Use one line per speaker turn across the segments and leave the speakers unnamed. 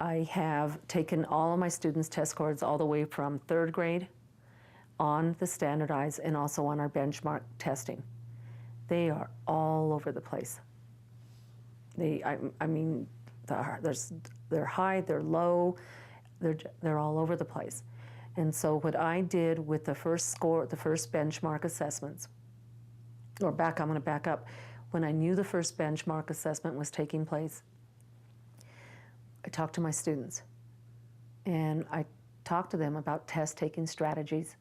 I have taken all of my students' test scores all the way from 3rd grade on the standardized and also on our benchmark testing. They are all over the place. I mean, they're high, they're low, they're all over the place. And so what I did with the first benchmark assessments, I'm going to back up. When I knew the first benchmark assessment was taking place, I talked to my students, and I talked to them about test-taking strategies,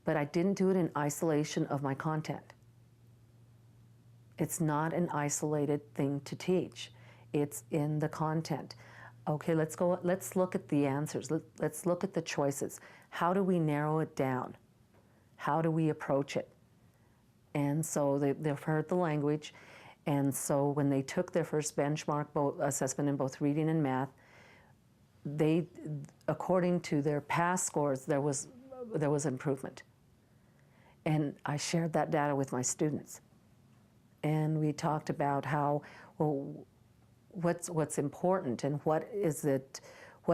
but I didn't do it in isolation of my content. It's not an isolated thing to teach. It's in the content. Okay, let's look at the answers. Let's look at the choices. How do we narrow it down? How do we approach it? And so they've heard the language, and so when they took their first benchmark assessment in both reading and math, according to their past scores, there was improvement. And I shared that data with my students. And we talked about how, well, what's important and what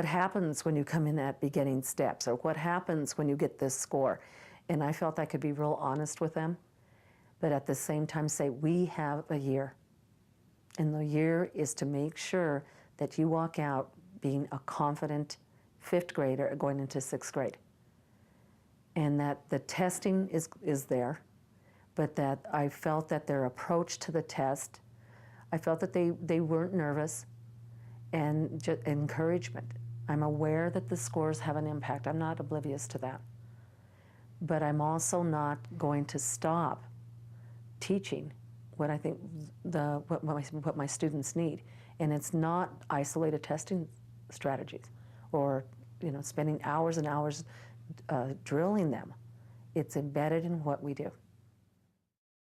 happens when you come in at beginning steps, or what happens when you get this score. And I felt I could be real honest with them, but at the same time say, we have a year. And the year is to make sure that you walk out being a confident 5th grader going into 6th grade. And that the testing is there, but that I felt that their approach to the test, I felt that they weren't nervous, and just encouragement. I'm aware that the scores have an impact. I'm not oblivious to that. But I'm also not going to stop teaching what I think what my students need. And it's not isolated testing strategies or spending hours and hours drilling them. It's embedded in what we do.